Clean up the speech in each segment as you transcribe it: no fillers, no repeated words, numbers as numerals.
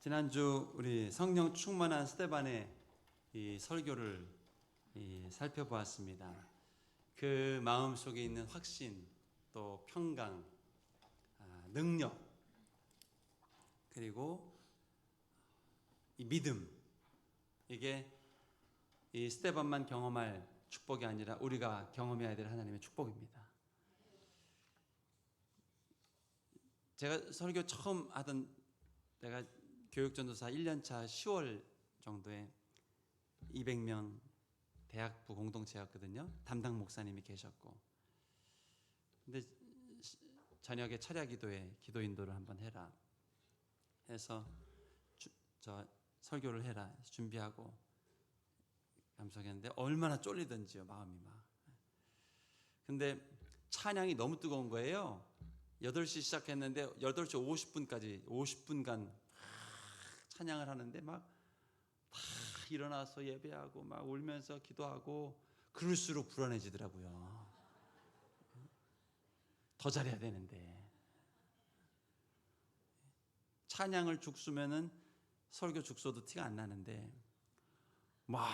지난주 우리 성령 충만한 스데반의 이 설교를 살펴보았습니다. 그 마음 속에 있는 확신, 또 평강, 능력, 그리고 이 믿음, 이게 이 스데반만 경험할 축복이 아니라 우리가 경험해야 될 하나님의 축복입니다. 제가 설교 처음 하던 내가 교육전도사 1년차 10월 정도에 200명 대학부 공동체였거든요. 담당 목사님이 계셨고, 근데 저녁에 철야 기도에 기도 인도를 한번 해라 해서 저 설교를 해라 준비하고 감석했는데 얼마나 쫄리던지요, 마음이 막. 근데 찬양이 너무 뜨거운 거예요. 8시 시작했는데 8시 50분까지 50분간 찬양을 하는데 막 다 일어나서 예배하고 막 울면서 기도하고, 그럴수록 불안해지더라고요. 더 잘해야 되는데. 찬양을 죽수면은 설교 죽소도 티가 안 나는데 막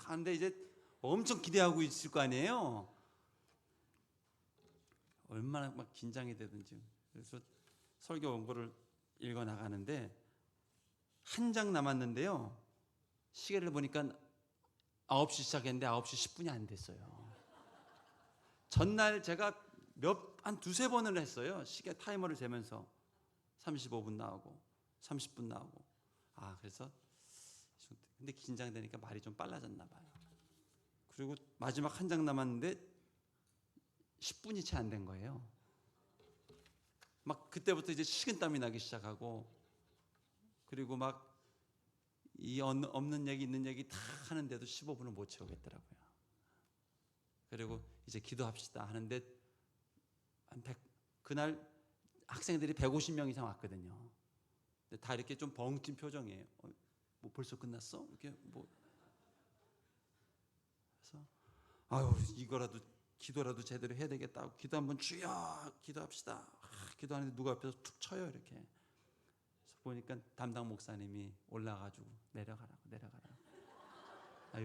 하는데 이제 엄청 기대하고 있을 거 아니에요. 얼마나 막 긴장이 되든지. 그래서 설교 원고를 읽어 나가는데 한 장 남았는데요, 시계를 보니까 9시 시작했는데 9시 10분이 안 됐어요. 전날 제가 한 두세 번을 했어요. 시계 타이머를 재면서 35분 나오고 30분 나오고. 그래서 근데 긴장되니까 말이 좀 빨라졌나 봐요. 그리고 마지막 한 장 남았는데 10분이 채 안 된 거예요. 막 그때부터 이제 식은땀이 나기 시작하고, 그리고 막 이 없는 얘기 있는 얘기 다 하는데도 15분을 못 채우겠더라고요. 그리고 이제 기도합시다 하는데 그날 학생들이 150명 이상 왔거든요. 근데 다 이렇게 좀 벙찐 표정이에요. 뭐 벌써 끝났어? 이렇게 뭐. 그래서 이거라도 기도라도 제대로 해야 되겠다. 기도 한번 주여 기도합시다. 기도하는데 누가 옆에서 툭 쳐요 이렇게. 그래서 보니까 담당 목사님이 올라가지고 내려가라고.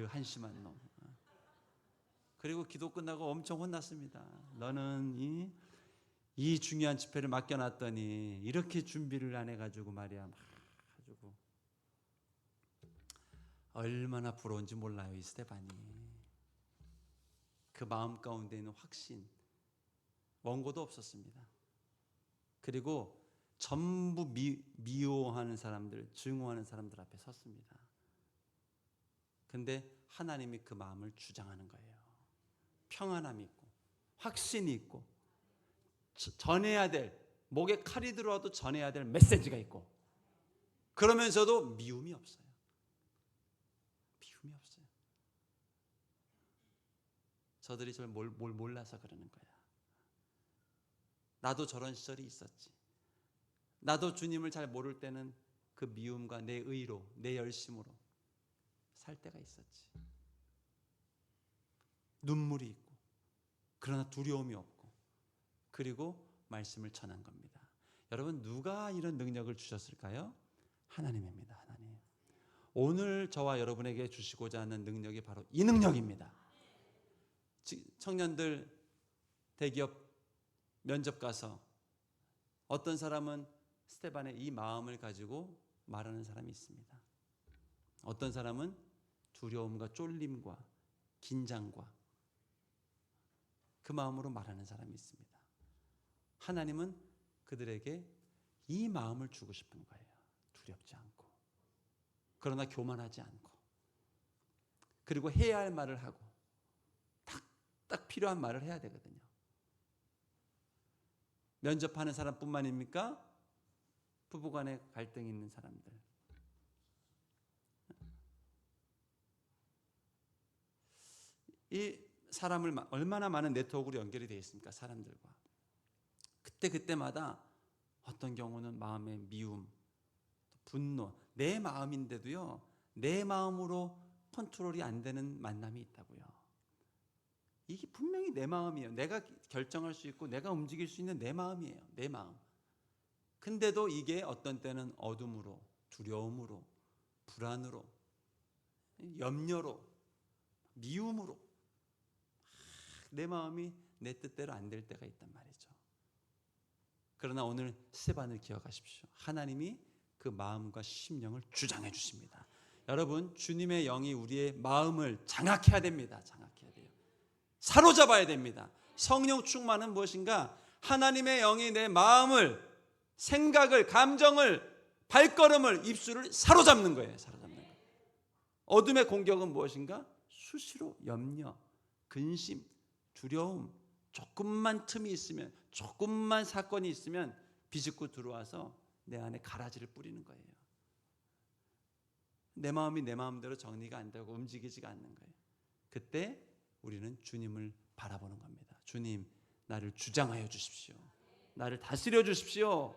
한심한 놈. 그리고 기도 끝나고 엄청 혼났습니다. 너는 이 중요한 집회를 맡겨놨더니 이렇게 준비를 안 해가지고 말이야. 막 가지고 얼마나 부러운지 몰라요, 이 스데반이. 그 마음 가운데 있는 확신, 원고도 없었습니다. 그리고 전부 미워하는 사람들, 증오하는 사람들 앞에 섰습니다. 근데 하나님이 그 마음을 주장하는 거예요. 평안함이 있고 확신이 있고 전해야 될, 목에 칼이 들어와도 전해야 될 메시지가 있고, 그러면서도 미움이 없어요. 저들이 저를 뭘 몰라서 그러는 거야. 나도 저런 시절이 있었지. 나도 주님을 잘 모를 때는 그 미움과 내 의로, 내 열심으로 살 때가 있었지. 눈물이 있고, 그러나 두려움이 없고, 그리고 말씀을 전한 겁니다. 여러분, 누가 이런 능력을 주셨을까요? 하나님입니다. 하나님. 오늘 저와 여러분에게 주시고자 하는 능력이 바로 이 능력입니다. 청년들 대기업 면접 가서 어떤 사람은 스데반의 이 마음을 가지고 말하는 사람이 있습니다. 어떤 사람은 두려움과 쫄림과 긴장과 그 마음으로 말하는 사람이 있습니다. 하나님은 그들에게 이 마음을 주고 싶은 거예요. 두렵지 않고, 그러나 교만하지 않고, 그리고 해야 할 말을 하고 딱 필요한 말을 해야 되거든요. 면접하는 사람뿐만입니까? 부부간에 갈등이 있는 사람들, 이 사람을 얼마나 많은 네트워크로 연결이 되어 있습니까? 사람들과. 그때마다 어떤 경우는 마음의 미움, 분노, 내 마음인데도요, 내 마음으로 컨트롤이 안 되는 만남이 있다고요. 이게 분명히 내 마음이에요. 내가 결정할 수 있고 내가 움직일 수 있는 내 마음이에요. 내 마음. 근데도 이게 어떤 때는 어둠으로, 두려움으로, 불안으로, 염려로, 미움으로 내 마음이 내 뜻대로 안 될 때가 있단 말이죠. 그러나 오늘 스데반을 기억하십시오. 하나님이 그 마음과 심령을 주장해 주십니다. 여러분, 주님의 영이 우리의 마음을 장악해야 됩니다. 장악해야 돼요. 사로잡아야 됩니다. 성령 충만은 무엇인가? 하나님의 영이 내 마음을, 생각을, 감정을, 발걸음을, 입술을 사로잡는 거예요. 사로잡는 거예요. 어둠의 공격은 무엇인가? 수시로 염려, 근심, 두려움, 조금만 틈이 있으면, 조금만 사건이 있으면 비집고 들어와서 내 안에 가라지를 뿌리는 거예요. 내 마음이 내 마음대로 정리가 안 되고 움직이지가 않는 거예요. 그때 우리는 주님을 바라보는 겁니다. 주님, 나를 주장하여 주십시오. 나를 다스려 주십시오.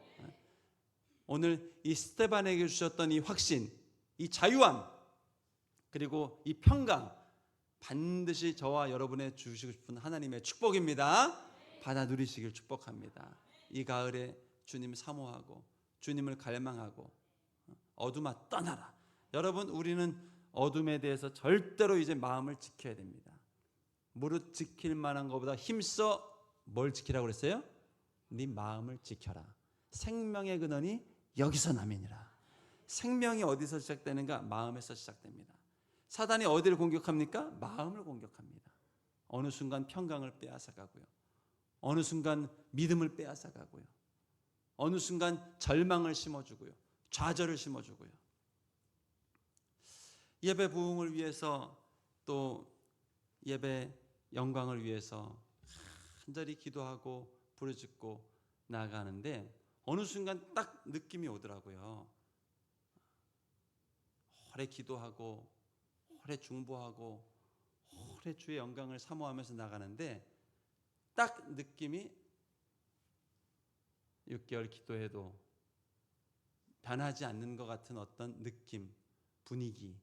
오늘 이 스데반에게 주셨던 이 확신, 이 자유함, 그리고 이 평강, 반드시 저와 여러분의 주시고 싶은 하나님의 축복입니다. 받아 누리시길 축복합니다. 이 가을에 주님 사모하고 주님을 갈망하고 어둠아 떠나라. 여러분, 우리는 어둠에 대해서 절대로 이제 마음을 지켜야 됩니다. 무릇 지킬 만한 것보다 힘써 뭘 지키라고 그랬어요? 네 마음을 지켜라. 생명의 근원이 여기서 나면이라. 생명이 어디서 시작되는가? 마음에서 시작됩니다. 사단이 어디를 공격합니까? 마음을 공격합니다. 어느 순간 평강을 빼앗아가고요. 어느 순간 믿음을 빼앗아가고요. 어느 순간 절망을 심어주고요. 좌절을 심어주고요. 예배 부흥을 위해서, 또 예배 영광을 위해서 간절히 기도하고 부르짖고 나아가는데 어느 순간 딱 느낌이 오더라고요. 오래 기도하고 오래 중보하고 오래 주의 영광을 사모하면서 나가는데 딱 느낌이 6개월 기도해도 변하지 않는 것 같은 어떤 느낌, 분위기,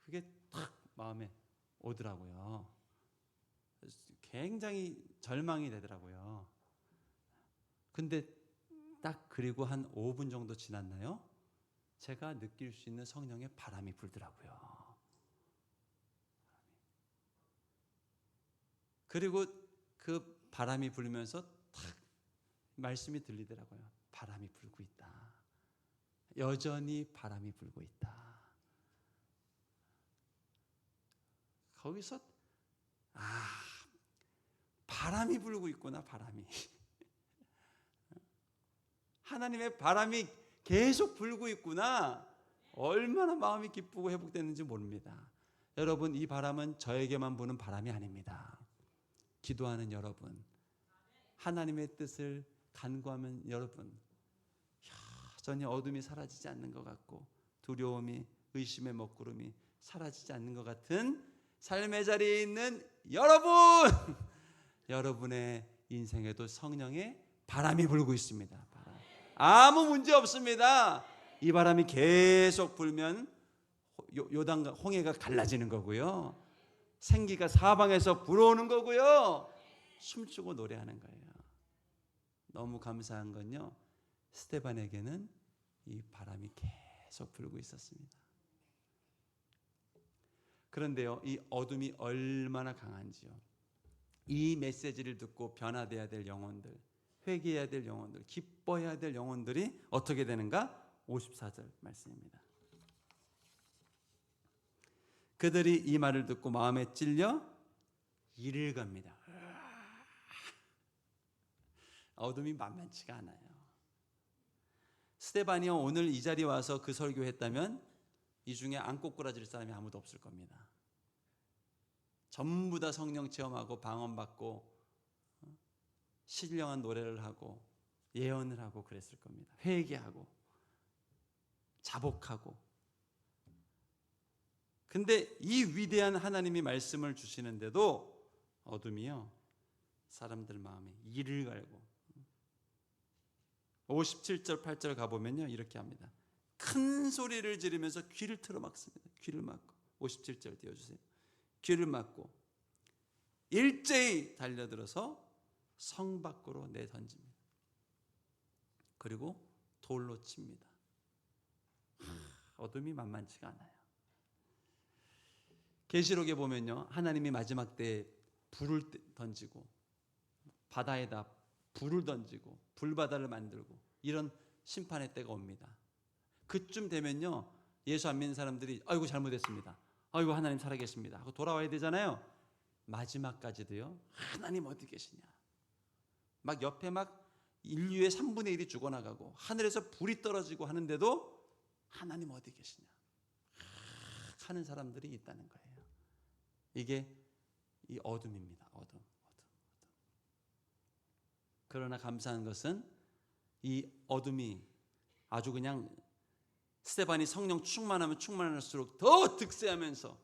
그게 딱 마음에 오더라고요. 굉장히 절망이 되더라고요. 근데 딱 그리고 한 5분 정도 지났나요? 제가 느낄 수 있는 성령의 바람이 불더라고요. 그리고 그 바람이 불면서 탁 말씀이 들리더라고요. 바람이 불고 있다. 여전히 바람이 불고 있다. 거기서 바람이 불고 있구나. 바람이 하나님의 바람이 계속 불고 있구나. 얼마나 마음이 기쁘고 회복됐는지 모릅니다. 여러분, 이 바람은 저에게만 부는 바람이 아닙니다. 기도하는 여러분, 하나님의 뜻을 간구하면 여러분, 여전히 어둠이 사라지지 않는 것 같고 두려움이, 의심의 먹구름이 사라지지 않는 것 같은 삶의 자리에 있는 여러분, 여러분의 인생에도 성령의 바람이 불고 있습니다. 아무 문제 없습니다. 이 바람이 계속 불면 요단과 홍해가 갈라지는 거고요. 생기가 사방에서 불어오는 거고요. 춤추고 노래하는 거예요. 너무 감사한 건요, 스데반에게는 이 바람이 계속 불고 있었습니다. 그런데요, 이 어둠이 얼마나 강한지요. 이 메시지를 듣고 변화돼야 될 영혼들, 회개해야 될 영혼들, 기뻐해야 될 영혼들이 어떻게 되는가? 54절 말씀입니다. 그들이 이 말을 듣고 마음에 찔려 이를 갑니다. 어둠이 만만치가 않아요. 스데반이요, 오늘 이 자리에 와서 그 설교했다면 이 중에 안 꼬꾸라질 사람이 아무도 없을 겁니다. 전부 다 성령 체험하고 방언받고 신령한 노래를 하고 예언을 하고 그랬을 겁니다. 회개하고 자복하고. 근데 이 위대한 하나님이 말씀을 주시는데도 어둠이요, 사람들 마음에 이를 갈고. 57절 8절 가보면요, 이렇게 합니다. 큰 소리를 지르면서 귀를 틀어막습니다. 귀를 막고. 57절 띄워주세요. 귀를 막고 일제히 달려들어서 성 밖으로 내던집니다. 그리고 돌로 칩니다. 어둠이 만만치가 않아요. 계시록에 보면요, 하나님이 마지막 때에 불을 던지고 바다에다 불을 던지고 불바다를 만들고 이런 심판의 때가 옵니다. 그쯤 되면요, 예수 안 믿는 사람들이 아이고 잘못했습니다, 아이고 하나님 살아계십니다 하고 돌아와야 되잖아요. 마지막까지도요, 하나님 어디 계시냐, 막 옆에 막 인류의 3분의 1이 죽어나가고 하늘에서 불이 떨어지고 하는데도 하나님 어디 계시냐 하는 사람들이 있다는 거예요. 이게 이 어둠입니다. 어둠. 그러나 감사한 것은 이 어둠이 아주 그냥 스데반이 성령 충만하면 충만할수록 더 득세하면서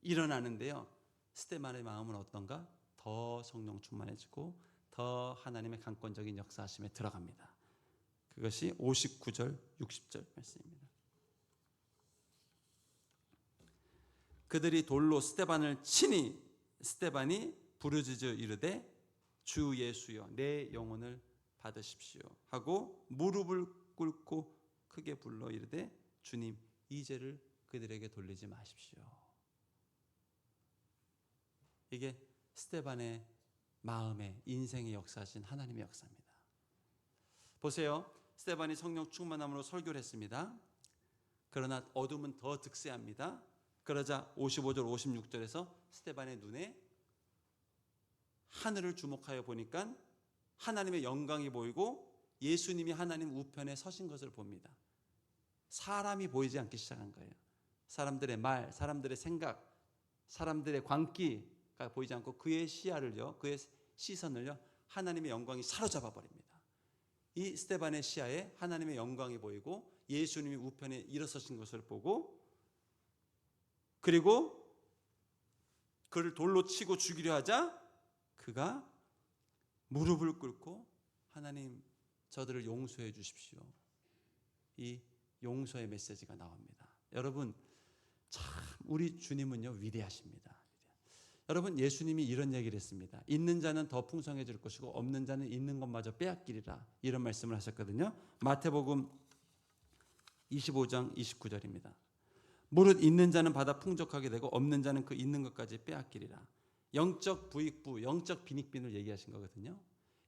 일어나는데요, 스데반의 마음은 어떤가? 더 성령 충만해지고 더 하나님의 강권적인 역사하심에 들어갑니다. 그것이 59절 60절 말씀입니다. 그들이 돌로 스데반을 치니 스데반이 부르짖어 이르되 주 예수여 내 영혼을 받으십시오 하고 무릎을 꿇고 크게 불러 이르되 주님 이 죄를 그들에게 돌리지 마십시오. 이게 스데반의 마음의 인생의 역사신 하나님의 역사입니다. 보세요. 스데반이 성령 충만함으로 설교를 했습니다. 그러나 어둠은 더 득세합니다. 그러자 55절 56절에서 스데반의 눈에 하늘을 주목하여 보니까 하나님의 영광이 보이고 예수님이 하나님 우편에 서신 것을 봅니다. 사람이 보이지 않기 시작한 거예요. 사람들의 말, 사람들의 생각, 사람들의 광기가 보이지 않고 그의 시야를요, 그의 시선을요, 하나님의 영광이 사로잡아 버립니다. 이 스데반의 시야에 하나님의 영광이 보이고 예수님이 우편에 일어서신 것을 보고, 그리고 그를 돌로 치고 죽이려 하자 그가 무릎을 꿇고 하나님 저들을 용서해 주십시오. 이 용서의 메시지가 나옵니다. 여러분 참 우리 주님은요 위대하십니다. 여러분 예수님이 이런 얘기를 했습니다. 있는 자는 더 풍성해질 것이고 없는 자는 있는 것마저 빼앗기리라, 이런 말씀을 하셨거든요. 마태복음 25장 29절입니다. 무릇 있는 자는 받아 풍족하게 되고 없는 자는 그 있는 것까지 빼앗기리라. 영적 부익부, 영적 빈익빈을 얘기하신 거거든요.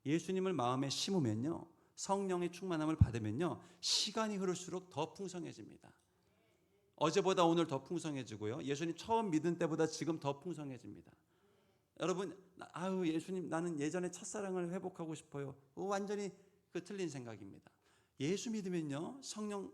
예수님을 마음에 심으면요, 성령의 충만함을 받으면요, 시간이 흐를수록 더 풍성해집니다. 어제보다 오늘 더 풍성해지고요, 예수님 처음 믿은 때보다 지금 더 풍성해집니다. 여러분, 아유 예수님 나는 예전에 첫사랑을 회복하고 싶어요. 완전히 그 틀린 생각입니다. 예수 믿으면요, 성령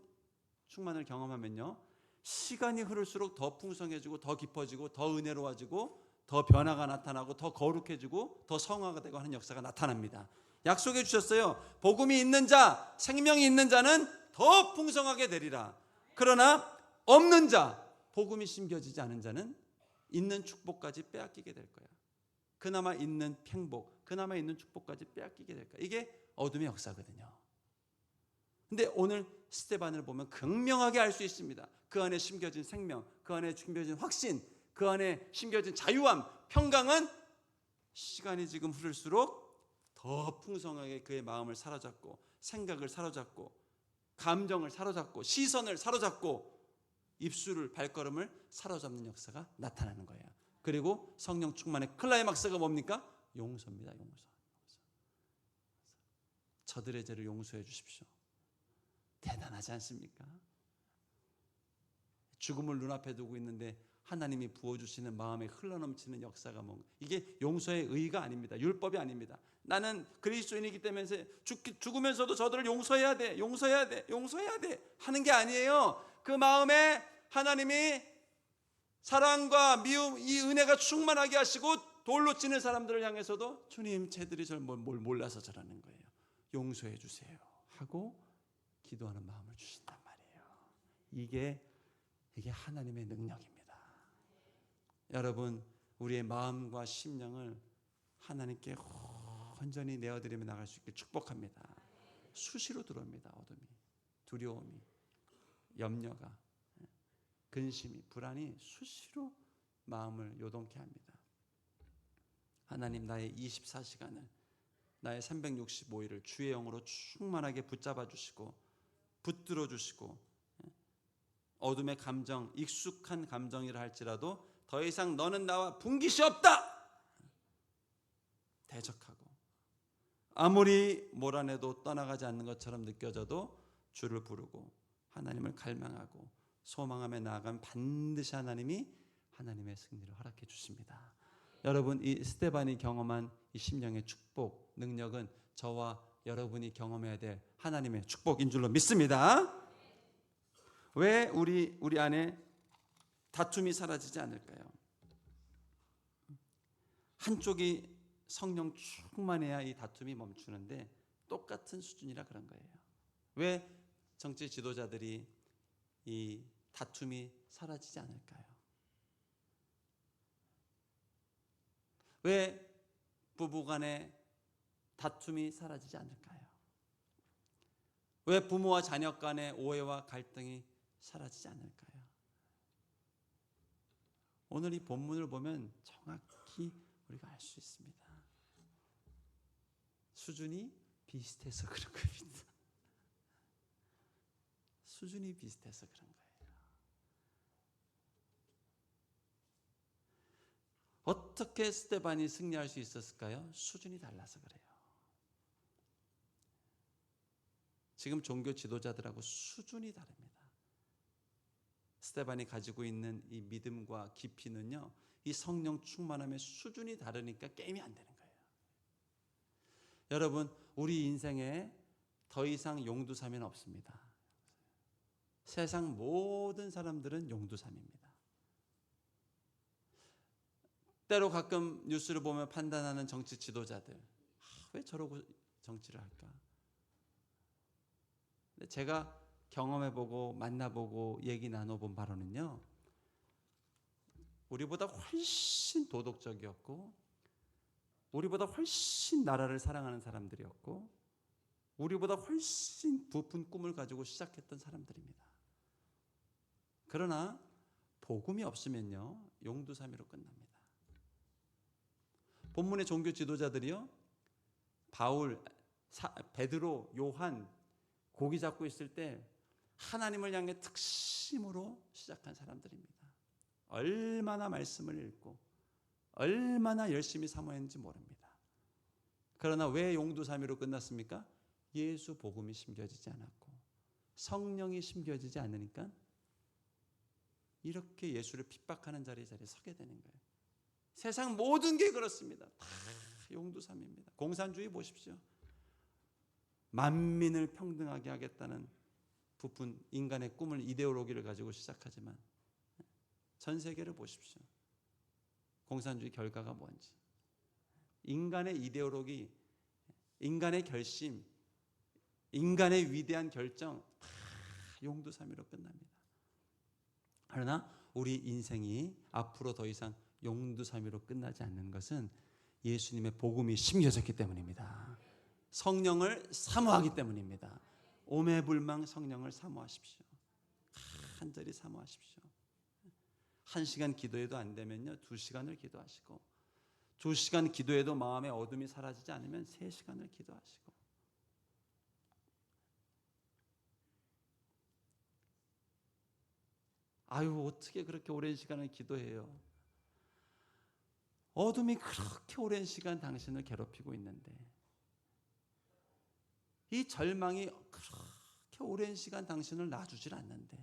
충만을 경험하면요, 시간이 흐를수록 더 풍성해지고 더 깊어지고 더 은혜로워지고 더 변화가 나타나고 더 거룩해지고 더 성화가 되고 하는 역사가 나타납니다. 약속해 주셨어요. 복음이 있는 자, 생명이 있는 자는 더 풍성하게 되리라. 그러나 없는 자, 복음이 심겨지지 않은 자는 있는 축복까지 빼앗기게 될 거야. 그나마 있는 행복, 그나마 있는 축복까지 빼앗기게 될 거야. 이게 어둠의 역사거든요. 근데 오늘 스데반을 보면 극명하게 알 수 있습니다. 그 안에 심겨진 생명, 그 안에 심겨진 확신, 그 안에 심겨진 자유함, 평강은 시간이 지금 흐를수록 더 풍성하게 그의 마음을 사로잡고 생각을 사로잡고 감정을 사로잡고 시선을 사로잡고 입술을, 발걸음을 사로잡는 역사가 나타나는 거예요. 그리고 성령 충만의 클라이막스가 뭡니까? 용서입니다. 용서. 저들의 죄를 용서해 주십시오. 대단하지 않습니까? 죽음을 눈앞에 두고 있는데 하나님이 부어주시는 마음에 흘러넘치는 역사가 뭔가, 이게 용서의 의가 아닙니다. 율법이 아닙니다. 나는 그리스도인이기 때문에 죽으면서도 저들을 용서해야 돼, 용서해야 돼, 용서해야 돼 하는 게 아니에요. 그 마음에 하나님이 사랑과 미움, 이 은혜가 충만하게 하시고 돌로 치는 사람들을 향해서도 주님 쟤들이 뭘 몰라서 저러는 거예요, 용서해 주세요 하고 기도하는 마음을 주신단 말이에요. 이게 하나님의 능력입니다. 여러분 우리의 마음과 심령을 하나님께 온전히 내어드리며 나갈 수 있게 축복합니다. 수시로 들어옵니다. 어둠이, 두려움이, 염려가, 근심이, 불안이 수시로 마음을 요동케 합니다. 하나님 나의 24시간을, 나의 365일을 주의 영으로 충만하게 붙잡아 주시고 붙들어 주시고 어둠의 감정, 익숙한 감정이라 할지라도 더 이상 너는 나와 분깃이 없다 대적하고, 아무리 몰아내도 떠나가지 않는 것처럼 느껴져도 주를 부르고 하나님을 갈망하고 소망하며 나아가면 반드시 하나님이 하나님의 승리를 허락해 주십니다. 여러분, 이 스데반이 경험한 이 심령의 축복, 능력은 저와 여러분이 경험해야 될 하나님의 축복인 줄로 믿습니다. 왜 우리 안에 다툼이 사라지지 않을까요? 한쪽이 성령 충만해야 이 다툼이 멈추는데 똑같은 수준이라 그런 거예요. 왜 정치 지도자들이 이 다툼이 사라지지 않을까요? 왜 부부간의 다툼이 사라지지 않을까요? 왜 부모와 자녀 간의 오해와 갈등이 사라지지 않을까요? 오늘 이 본문을 보면 정확히 우리가 알 수 있습니다. 수준이 비슷해서 그런 겁니다. 수준이 비슷해서 그런 거예요. 어떻게 스데반이 승리할 수 있었을까요? 수준이 달라서 그래요. 지금 종교 지도자들하고 수준이 다릅니다. 스데반이 가지고 있는 이 믿음과 깊이는요, 이 성령 충만함의 수준이 다르니까 게임이 안 되는 거예요. 여러분, 우리 인생에 더 이상 용두사미는 없습니다. 세상 모든 사람들은 용두사미입니다. 때로 가끔 뉴스를 보면 판단하는 정치 지도자들, 왜 저러고 정치를 할까? 근데 제가 경험해보고 만나보고 얘기 나눠본 바로는요, 우리보다 훨씬 도덕적이었고, 우리보다 훨씬 나라를 사랑하는 사람들이었고, 우리보다 훨씬 부푼 꿈을 가지고 시작했던 사람들입니다. 그러나 복음이 없으면요, 용두사미로 끝납니다. 본문의 종교 지도자들이요, 바울, 베드로, 요한 고기 잡고 있을 때 하나님을 향해 특심으로 시작한 사람들입니다. 얼마나 말씀을 읽고 얼마나 열심히 사모했는지 모릅니다. 그러나 왜 용두사미로 끝났습니까? 예수 복음이 심겨지지 않았고 성령이 심겨지지 않으니까 이렇게 예수를 핍박하는 자리에 서게 되는 거예요. 세상 모든 게 그렇습니다. 다 용두사미입니다. 공산주의 보십시오. 만민을 평등하게 하겠다는 부푼 인간의 꿈을, 이데올로기를 가지고 시작하지만 전 세계를 보십시오. 공산주의 결과가 뭔지. 인간의 이데올로기, 인간의 결심, 인간의 위대한 결정 다 용두사미로 끝납니다. 그러나 우리 인생이 앞으로 더 이상 용두사미로 끝나지 않는 것은 예수님의 복음이 심겨졌기 때문입니다. 성령을 사모하기 때문입니다. 오매불망 성령을 사모하십시오. 간절히 사모하십시오. 1시간 기도해도 안 되면요, 2시간을 기도하시고, 2시간 기도해도 마음의 어둠이 사라지지 않으면 3시간을 기도하시고, 아유, 어떻게 그렇게 오랜 시간을 기도해요? 어둠이 그렇게 오랜 시간 당신을 괴롭히고 있는데, 이 절망이 그렇게 오랜 시간 당신을 놔주질 않는데,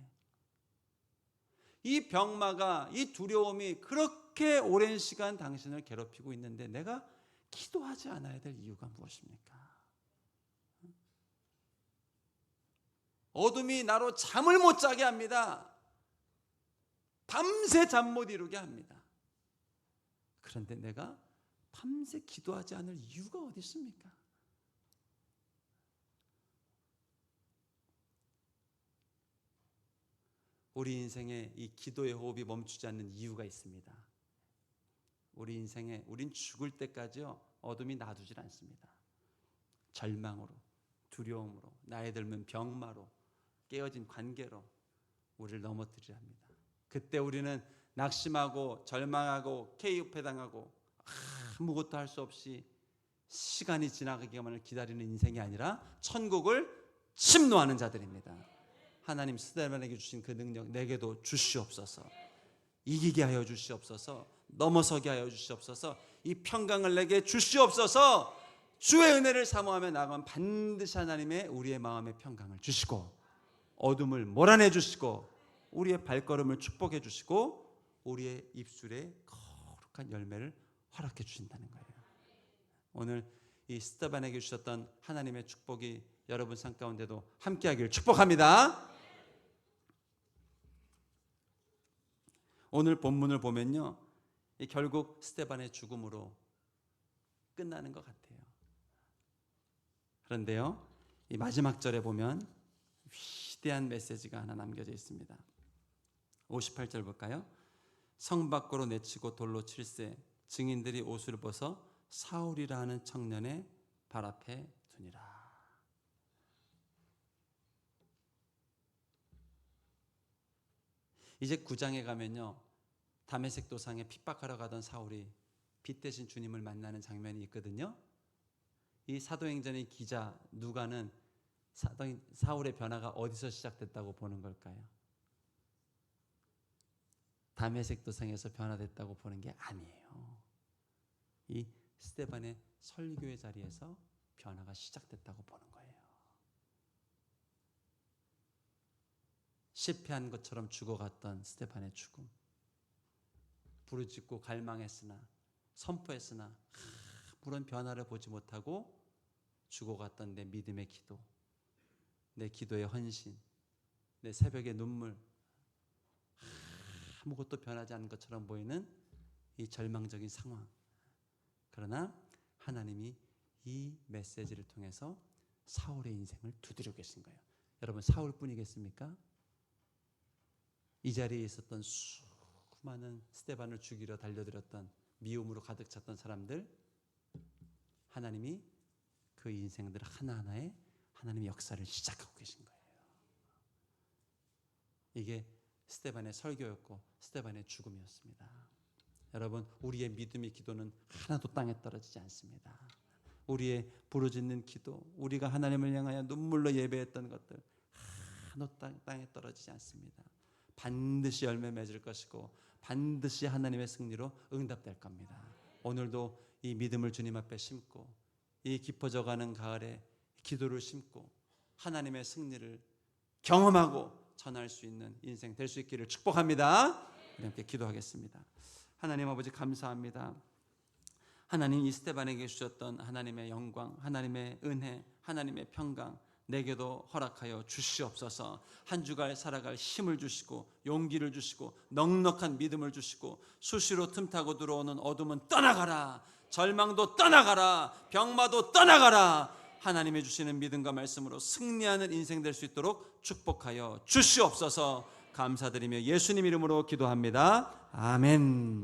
이 병마가, 이 두려움이 그렇게 오랜 시간 당신을 괴롭히고 있는데 내가 기도하지 않아야 될 이유가 무엇입니까? 어둠이 나로 잠을 못 자게 합니다. 밤새 잠 못 이루게 합니다. 그런데 내가 밤새 기도하지 않을 이유가 어디 있습니까? 우리 인생에 이 기도의 호흡이 멈추지 않는 이유가 있습니다. 우리 인생에 우린 죽을 때까지요, 어둠이 놔두질 않습니다. 절망으로, 두려움으로, 나이 들면 병마로, 깨어진 관계로 우리를 넘어뜨리려 합니다. 그때 우리는 낙심하고 절망하고 KU패당하고 아무것도 할 수 없이 시간이 지나가기만을 기다리는 인생이 아니라 천국을 침노하는 자들입니다. 하나님 스데반에게 주신 그 능력 내게도 주시옵소서. 이기게 하여 주시옵소서. 넘어서게 하여 주시옵소서. 이 평강을 내게 주시옵소서. 주의 은혜를 사모하며 나가면 반드시 하나님의 우리의 마음의 평강을 주시고 어둠을 몰아내 주시고 우리의 발걸음을 축복해 주시고 우리의 입술에 거룩한 열매를 허락해 주신다는 거예요. 오늘 이 스데반에게 주셨던 하나님의 축복이 여러분 삶 가운데도 함께하기를 축복합니다. 오늘 본문을 보면요, 결국 스데반의 죽음으로 끝나는 것 같아요. 그런데요, 이 마지막 절에 보면 위대한 메시지가 하나 남겨져 있습니다. 58절 볼까요? 성 밖으로 내치고 돌로 칠세 증인들이 옷을 벗어 사울이라 하는 청년의 발 앞에 두니라. 이제 9장에 가면요, 다메섹 도상에 핍박하러 가던 사울이 빛 대신 주님을 만나는 장면이 있거든요. 이 사도행전의 기자 누가는 사울의 변화가 어디서 시작됐다고 보는 걸까요? 다메섹 도상에서 변화됐다고 보는 게 아니에요. 이 스데반의 설교의 자리에서 변화가 시작됐다고 보는 거예요. 실패한 것처럼 죽어갔던 스데반의 죽음, 부르짖고 갈망했으나 선포했으나 아무런 변화를 보지 못하고 죽어갔던 내 믿음의 기도, 내 기도의 헌신, 내 새벽의 눈물, 아무것도 변하지 않은 것처럼 보이는 이 절망적인 상황. 그러나 하나님이 이 메시지를 통해서 사울의 인생을 두드려 계신 거예요. 여러분, 사울뿐이겠습니까? 이 자리에 있었던 수많은 스데반을 죽이려 달려들었던 미움으로 가득 찼던 사람들, 하나님이 그 인생들 하나하나에 하나님의 역사를 시작하고 계신 거예요. 이게 스데반의 설교였고 스데반의 죽음이었습니다. 여러분, 우리의 믿음의 기도는 하나도 땅에 떨어지지 않습니다. 우리의 부르짖는 기도, 우리가 하나님을 향하여 눈물로 예배했던 것들 하나도 땅에 떨어지지 않습니다. 반드시 열매 맺을 것이고 반드시 하나님의 승리로 응답될 겁니다. 오늘도 이 믿음을 주님 앞에 심고 이 깊어져가는 가을에 기도를 심고 하나님의 승리를 경험하고 전할 수 있는 인생 될 수 있기를 축복합니다. 우리 함께 기도하겠습니다. 하나님 아버지, 감사합니다. 하나님, 이 스데반에게 주셨던 하나님의 영광, 하나님의 은혜, 하나님의 평강 내게도 허락하여 주시옵소서. 한 주간 살아갈 힘을 주시고 용기를 주시고 넉넉한 믿음을 주시고 수시로 틈타고 들어오는 어둠은 떠나가라, 절망도 떠나가라, 병마도 떠나가라. 하나님이 주시는 믿음과 말씀으로 승리하는 인생 될 수 있도록 축복하여 주시옵소서. 감사드리며 예수님 이름으로 기도합니다. 아멘.